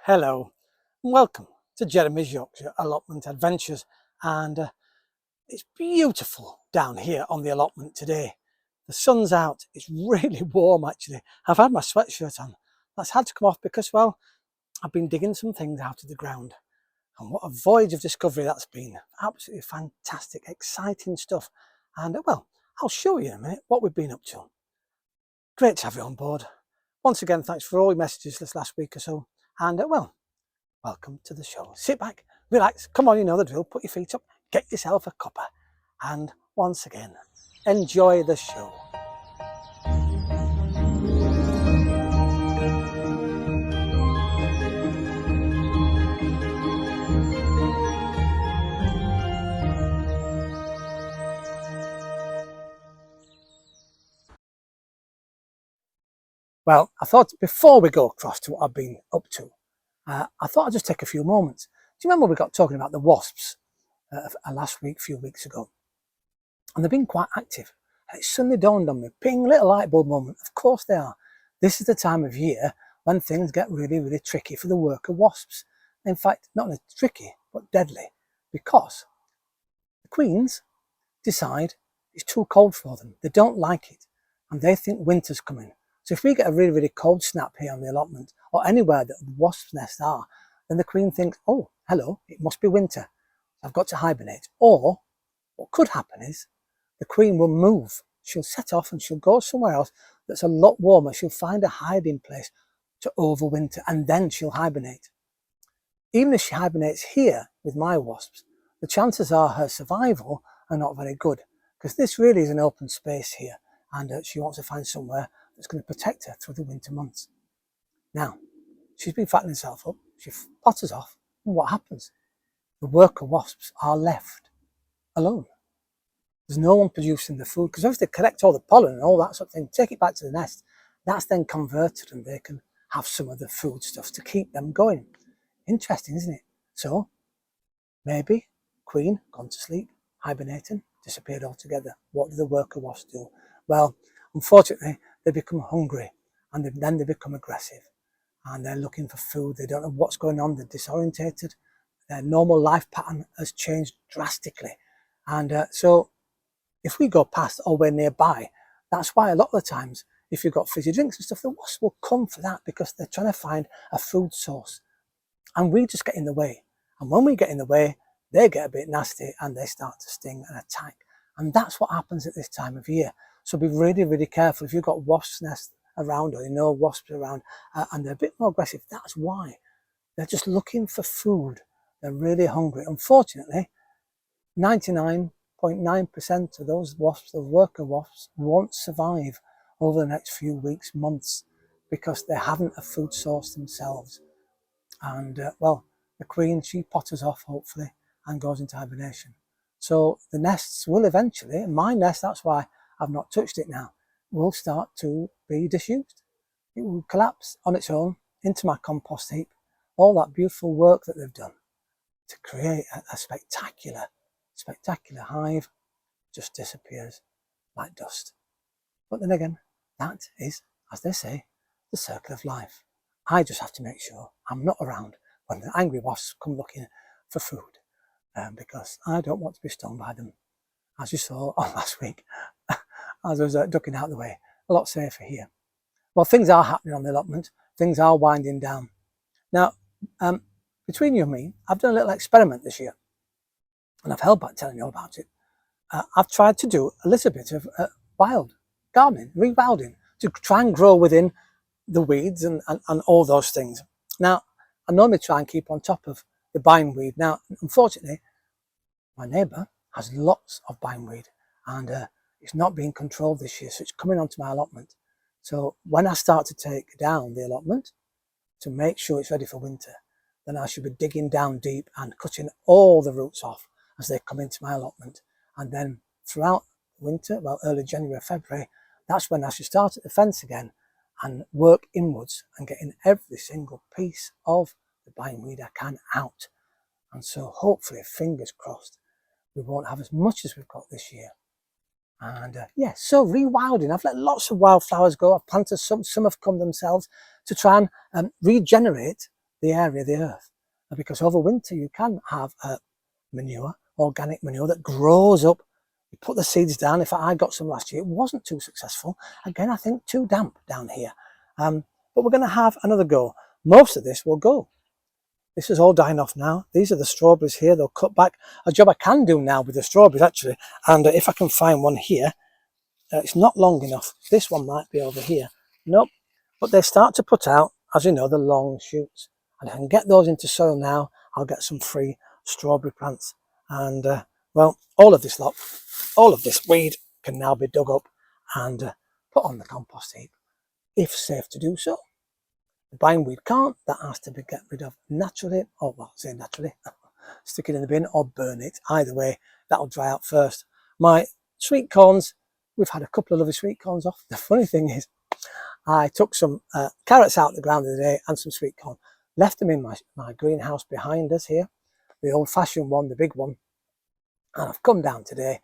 Hello, and welcome to Jeremy's Yorkshire Allotment Adventures. And it's beautiful down here on the allotment today. The sun's out, it's really warm actually. I've had my sweatshirt on. That's had to come off because, well, I've been digging some things out of the ground. And what a voyage of discovery that's been. Absolutely fantastic, exciting stuff. And well, I'll show you in a minute what we've been up to. Great to have you on board. Once again, thanks for all your messages this last week or so. And well, welcome to the show. Sit back, relax, come on, you know the drill, put your feet up, get yourself a cuppa, and once again, enjoy the show. Well, I thought before we go across to what I've been up to, I thought I'd just take a few moments. Do you remember we got talking about the wasps last week, a few weeks ago? And they've been quite active. And it suddenly dawned on me, ping, little light bulb moment. Of course they are. This is the time of year when things get really, really tricky for the worker wasps. In fact, not only tricky, but deadly, because the queens decide it's too cold for them. They don't like it, and they think winter's coming. So if we get a really, really cold snap here on the allotment, or anywhere that the wasps' nests are, then the queen thinks, oh, hello, it must be winter. I've got to hibernate. Or what could happen is the queen will move. She'll set off and she'll go somewhere else that's a lot warmer. She'll find a hiding place to overwinter, and then she'll hibernate. Even if she hibernates here with my wasps, the chances are her survival are not very good, because this really is an open space here, and she wants to find somewhere that's going to protect her through the winter months. Now, she's been fattening herself up, she potters off, and what happens? The worker wasps are left alone. There's no one producing the food, because obviously they collect all the pollen and all that sort of thing, take it back to the nest. That's then converted and they can have some of the food stuff to keep them going. Interesting, isn't it? So, maybe queen, gone to sleep, hibernating, disappeared altogether. What do the worker wasps do? Well, unfortunately, they become hungry, and then they become aggressive, and they're looking for food. They don't know what's going on. They're disorientated. Their normal life pattern has changed drastically. And so if we go past or we're nearby, that's why a lot of the times, if you've got fizzy drinks and stuff, the wasps will come for that, because they're trying to find a food source. And we just get in the way. And when we get in the way, they get a bit nasty and they start to sting and attack. And that's what happens at this time of year. So be really, really careful. If you've got wasps' nests around, or you know wasps around, and they're a bit more aggressive, that's why. They're just looking for food. They're really hungry. Unfortunately, 99.9% of those wasps, the worker wasps, won't survive over the next few weeks, months, because they haven't a food source themselves. And well, the queen, she potters off, hopefully, and goes into hibernation. So the nests will eventually, my nest, that's why I've not touched it now, will start to be disused. It will collapse on its own into my compost heap. All that beautiful work that they've done to create a spectacular hive just disappears like dust. But then again, that is, as they say, the circle of life. I just have to make sure I'm not around when the angry wasps come looking for food, because I don't want to be stung by them, as you saw last week, as I was ducking out of the way. A lot safer here. Well, things are happening on the allotment. Things are winding down. Now, between you and me, I've done a little experiment this year, and I've held back telling you all about it. I've tried to do a little bit of wild gardening, rewilding, to try and grow within the weeds and all those things. Now, I normally try and keep on top of the bindweed. Now, unfortunately, my neighbour has lots of bindweed, and it's not being controlled this year, so it's coming onto my allotment. So when I start to take down the allotment to make sure it's ready for winter, then I should be digging down deep and cutting all the roots off as they come into my allotment. And then throughout winter, well, early January, February, that's when I should start at the fence again and work inwards and getting every single piece of the bindweed I can out. And so hopefully, fingers crossed, we won't have as much as we've got this year. And yeah, so rewilding. I've let lots of wildflowers go. I've planted some have come themselves to try and regenerate the area of the earth. Because over winter you can have manure, organic manure that grows up. You put the seeds down. In fact, I got some last year. It wasn't too successful. Again, I think too damp down here. But we're going to have another go. Most of this will go. This is all dying off now. These are the strawberries here. They'll cut back. A job I can do now with the strawberries, actually. And if I can find one here, it's not long enough. This one might be over here. Nope. But they start to put out, as you know, the long shoots. And if I can get those into soil now, I'll get some free strawberry plants. And, well, all of this weed can now be dug up and put on the compost heap, if safe to do so. The bindweed can't. That has to be get rid of naturally, or well, say naturally, stick it in the bin or burn it. Either way, that'll dry out first. My sweet corns, we've had a couple of lovely sweet corns off. The funny thing is, I took some carrots out of the ground the other day and some sweet corn, left them in my greenhouse behind us here, the old-fashioned one, the big one, and I've come down today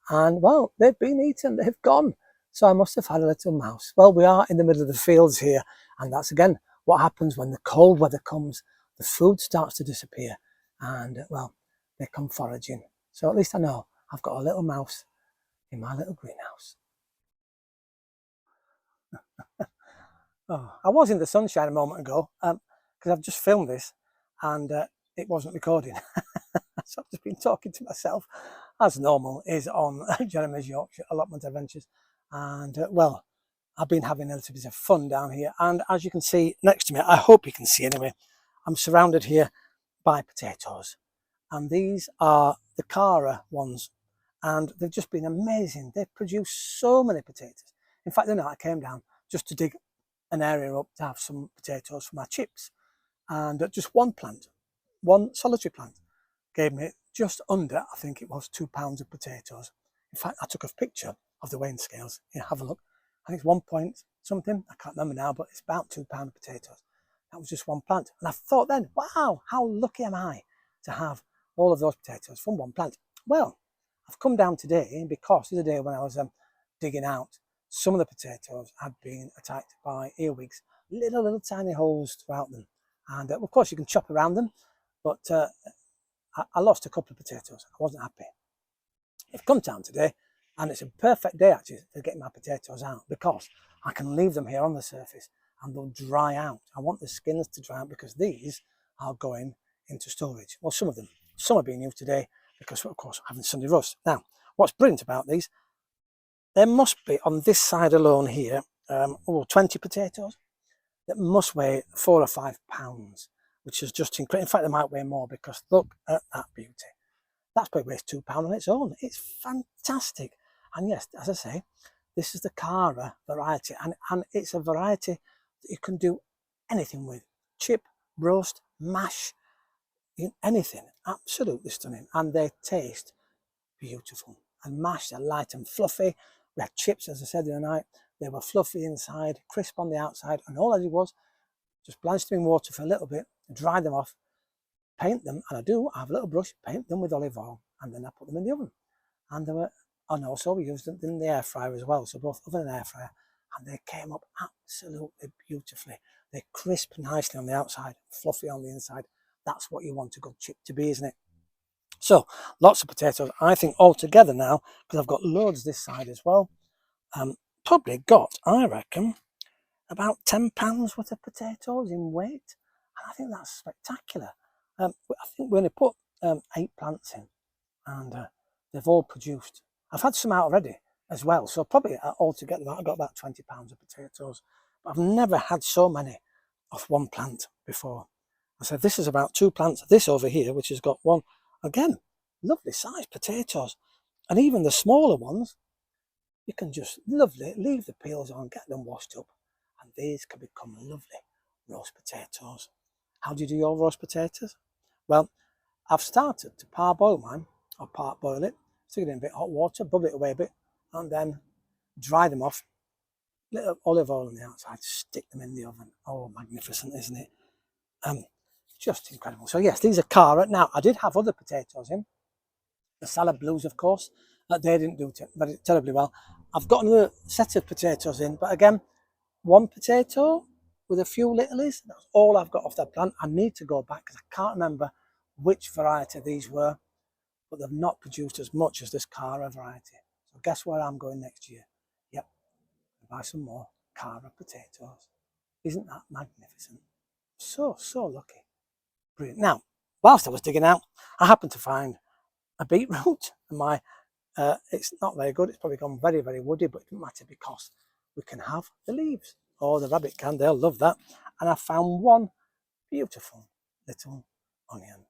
and, well, they've been eaten, they've gone. So I must have had a little mouse. Well, we are in the middle of the fields here, and that's again what happens when the cold weather comes. The food starts to disappear and, well, they come foraging. So at least I know I've got a little mouse in my little greenhouse. Oh, I was in the sunshine a moment ago because I've just filmed this and it wasn't recording. So I've just been talking to myself, as normal is on Jeremy's Yorkshire Allotment Adventures. And well, I've been having a little bit of fun down here. And as you can see next to me, I hope you can see anyway, I'm surrounded here by potatoes. And these are the Cara ones. And they've just been amazing. They've produced so many potatoes. In fact, the night I came down just to dig an area up to have some potatoes for my chips. And just one plant, one solitary plant, gave me just under, I think it was, 2 pounds of potatoes. In fact, I took a picture of the weighing scales. Yeah, have a look. I think it's 1 point something. I can't remember now, but it's about 2 pounds of potatoes. That was just one plant. And I thought then, wow, how lucky am I to have all of those potatoes from one plant? Well, I've come down today because the other day when I was digging out, some of the potatoes had been attacked by earwigs, little tiny holes throughout them. And of course you can chop around them, but I lost a couple of potatoes. I wasn't happy. I've come down today and it's a perfect day actually to get my potatoes out because I can leave them here on the surface and they'll dry out. I want the skins to dry out because these are going into storage. Well, some of them. Some are being used today because, of course, I'm having Sunday roast. Now, what's brilliant about these, there must be on this side alone here, 20 potatoes that must weigh 4 or 5 pounds, which is just incredible. In fact, they might weigh more because look at that beauty. That's probably weighs 2 pounds on its own. It's fantastic. And yes, as I say, this is the Cara variety, and it's a variety that you can do anything with. Chip, roast, mash, anything. Absolutely stunning. And they taste beautiful. And mash, they're light and fluffy. We had chips, as I said the other night. They were fluffy inside, crisp on the outside, and all I did was just blanch them in water for a little bit, dry them off, paint them, and I have a little brush, paint them with olive oil, and then I put them in the oven. And they were, and also we used them in the air fryer as well, so both oven and air fryer, and they came up absolutely beautifully. They crisp nicely on the outside, fluffy on the inside. That's what you want a good chip to be, isn't it? So lots of potatoes. I think altogether now, because I've got loads this side as well, probably got, I reckon, about 10 pounds worth of potatoes in weight. And I think that's spectacular. I think we only put 8 plants in, and they've all produced. I've had some out already as well, so probably altogether I've got about 20 pounds of potatoes. But I've never had so many off one plant before. I said this is about 2 plants. This over here, which has got one, again, lovely sized potatoes. And even the smaller ones, you can just lovely leave the peels on, get them washed up, and these can become lovely roast potatoes. How do you do your roast potatoes? Well, I've started to parboil mine, or part boil it, stick it in a bit of hot water, bubble it away a bit, and then dry them off. Little olive oil on the outside, stick them in the oven. Oh, magnificent, isn't it? Just incredible. So yes, these are Cara. Now, I did have other potatoes in. The salad blues, of course. They didn't do it terribly well. I've got another set of potatoes in, but again, one potato, with a few littlies. That's all I've got off that plant. I need to go back because I can't remember which variety these were, but they've not produced as much as this Cara variety. So guess where I'm going next year? Yep, buy some more Cara potatoes. Isn't that magnificent? So lucky. Brilliant. Now, whilst I was digging out, I happened to find a beetroot. And it's not very good. It's probably gone very, very woody, but it doesn't matter because we can have the leaves. Oh, the rabbit can. They'll love that. And I found one beautiful little onion.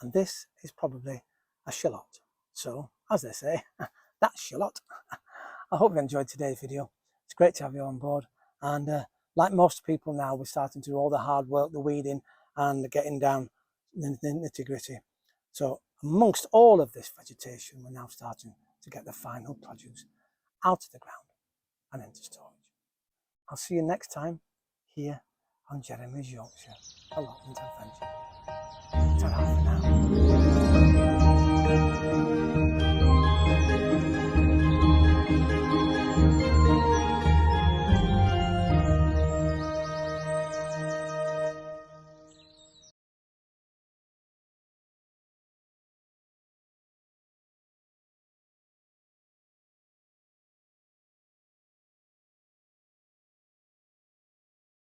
And this is probably a shallot. So, as they say, that's shallot. I hope you enjoyed today's video. It's great to have you on board. And like most people now, we're starting to do all the hard work, the weeding, and getting down the nitty-gritty. So amongst all of this vegetation, we're now starting to get the final produce out of the ground and into storage. I'll see you next time here on Jeremy's Yorkshire Allotment Adventure. Ta-ra for now.